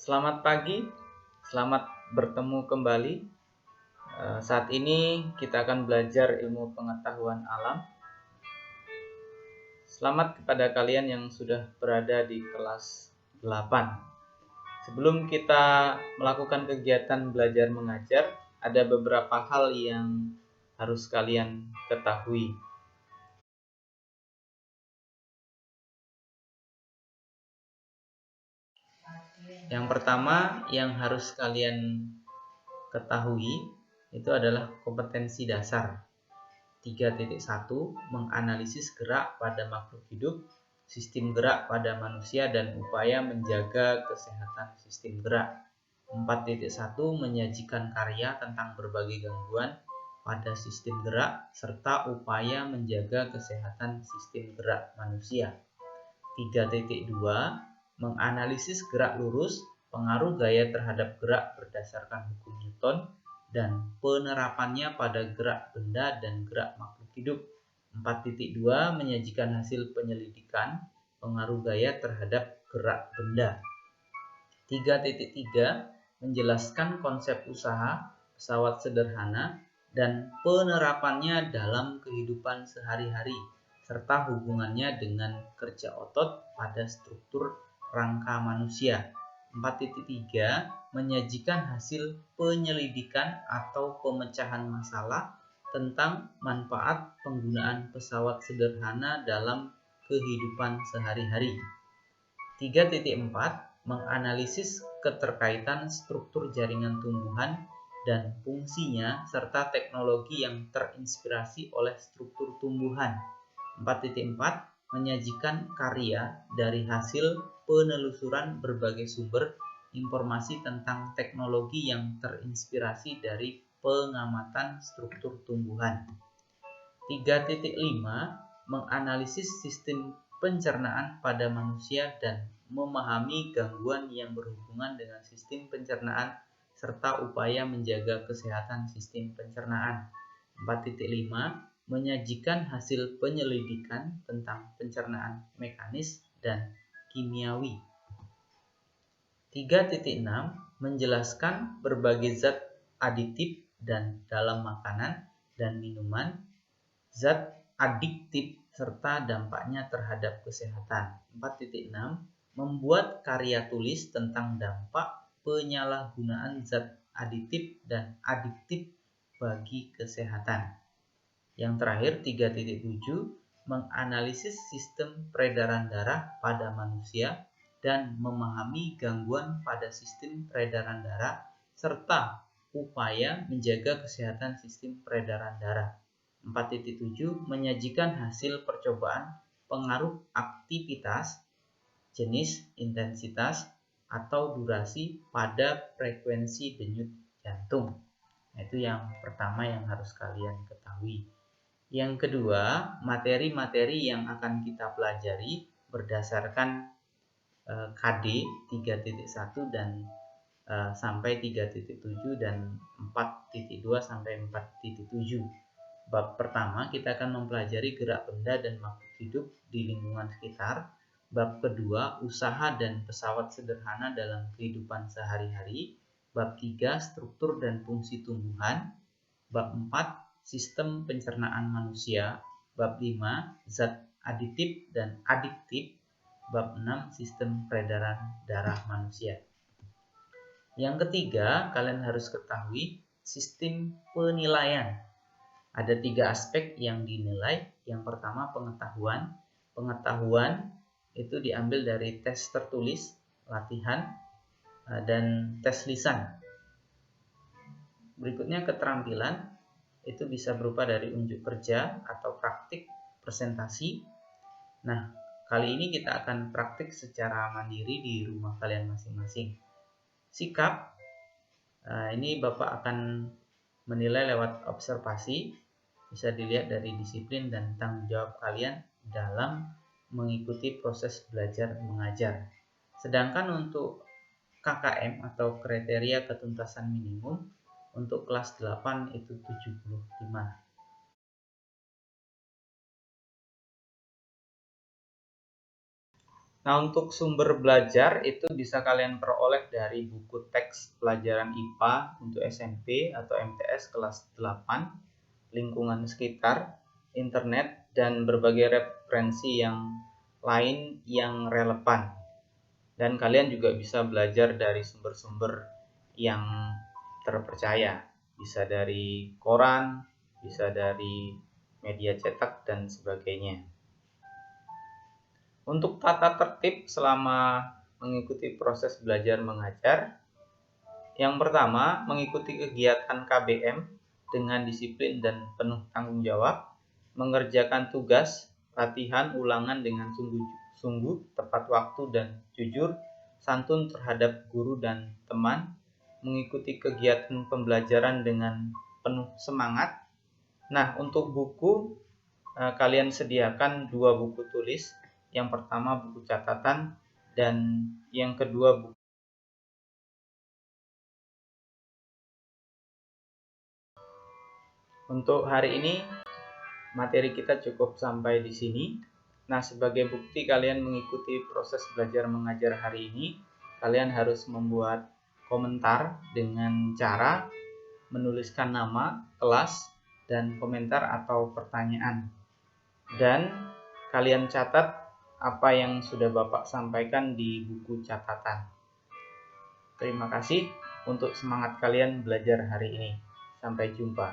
Selamat pagi, selamat bertemu kembali. Saat ini kita akan belajar ilmu pengetahuan alam. Selamat kepada kalian yang sudah berada di kelas 8. Sebelum kita melakukan kegiatan belajar mengajar, ada beberapa hal yang harus kalian ketahui. Yang pertama yang harus kalian ketahui itu adalah kompetensi dasar. 3.1 Menganalisis gerak pada makhluk hidup, sistem gerak pada manusia dan upaya menjaga kesehatan sistem gerak. 4.1 Menyajikan karya tentang berbagai gangguan pada sistem gerak serta upaya menjaga kesehatan sistem gerak manusia. 3.2 Menganalisis gerak lurus, pengaruh gaya terhadap gerak berdasarkan hukum Newton, dan penerapannya pada gerak benda dan gerak makhluk hidup. 4.2 Menyajikan hasil penyelidikan pengaruh gaya terhadap gerak benda. 3.3 Menjelaskan konsep usaha pesawat sederhana dan penerapannya dalam kehidupan sehari-hari serta hubungannya dengan kerja otot pada struktur rangka manusia. 4.3 Menyajikan hasil penyelidikan atau pemecahan masalah tentang manfaat penggunaan pesawat sederhana dalam kehidupan sehari-hari. 3.4 Menganalisis keterkaitan struktur jaringan tumbuhan dan fungsinya serta teknologi yang terinspirasi oleh struktur tumbuhan. 4.4 Menyajikan karya dari hasil penelusuran berbagai sumber informasi tentang teknologi yang terinspirasi dari pengamatan struktur tumbuhan. 3.5 Menganalisis sistem pencernaan pada manusia dan memahami gangguan yang berhubungan dengan sistem pencernaan serta upaya menjaga kesehatan sistem pencernaan. 4.5 Menyajikan hasil penyelidikan tentang pencernaan mekanis dan kimiawi. 3.6 Menjelaskan berbagai zat aditif dan dalam makanan dan minuman, zat adiktif serta dampaknya terhadap kesehatan. 4.6 Membuat karya tulis tentang dampak penyalahgunaan zat aditif dan adiktif bagi kesehatan. Yang terakhir 3.7 Menganalisis sistem peredaran darah pada manusia dan memahami gangguan pada sistem peredaran darah serta upaya menjaga kesehatan sistem peredaran darah. 4.7 Menyajikan hasil percobaan pengaruh aktivitas, jenis, intensitas, atau durasi pada frekuensi denyut jantung. Itu yang pertama yang harus kalian ketahui. Yang kedua, materi-materi yang akan kita pelajari berdasarkan KD 3.1 dan sampai 3.7 dan 4.2 sampai 4.7. Bab pertama kita akan mempelajari gerak benda dan makhluk hidup di lingkungan sekitar. Bab kedua, usaha dan pesawat sederhana dalam kehidupan sehari-hari. Bab 3, struktur dan fungsi tumbuhan. Bab 4, sistem pencernaan manusia. Bab 5, zat aditif dan adiktif. Bab 6, sistem peredaran darah manusia. Yang ketiga, kalian harus ketahui sistem penilaian. Ada 3 aspek yang dinilai. Yang pertama, pengetahuan. Pengetahuan itu diambil dari tes tertulis, latihan, dan tes lisan. Berikutnya, keterampilan. Itu bisa berupa dari unjuk kerja atau praktik presentasi. Nah, kali ini kita akan praktik secara mandiri di rumah kalian masing-masing. Sikap, ini Bapak akan menilai lewat observasi. Bisa dilihat dari disiplin dan tanggung jawab kalian dalam mengikuti proses belajar mengajar. Sedangkan untuk KKM atau kriteria ketuntasan minimum untuk kelas 8 itu 75. Nah, untuk sumber belajar itu bisa kalian peroleh dari buku teks pelajaran IPA untuk SMP atau MTS kelas 8, lingkungan sekitar, internet, dan berbagai referensi yang lain yang relevan. Dan kalian juga bisa belajar dari sumber-sumber yang terpercaya. Bisa dari koran, bisa dari media cetak, dan sebagainya. Untuk tata tertib selama mengikuti proses belajar mengajar, yang pertama, mengikuti kegiatan KBM dengan disiplin dan penuh tanggung jawab, mengerjakan tugas, latihan, ulangan dengan sungguh-sungguh, tepat waktu dan jujur, santun terhadap guru dan teman, mengikuti kegiatan pembelajaran dengan penuh semangat. Nah, untuk buku, kalian sediakan 2 buku tulis. Yang pertama buku catatan dan yang kedua buku. Untuk hari ini materi kita cukup sampai di sini. Nah, sebagai bukti kalian mengikuti proses belajar mengajar hari ini, kalian harus membuat komentar dengan cara menuliskan nama, kelas, dan komentar atau pertanyaan. Dan kalian catat apa yang sudah Bapak sampaikan di buku catatan. Terima kasih untuk semangat kalian belajar hari ini. Sampai jumpa.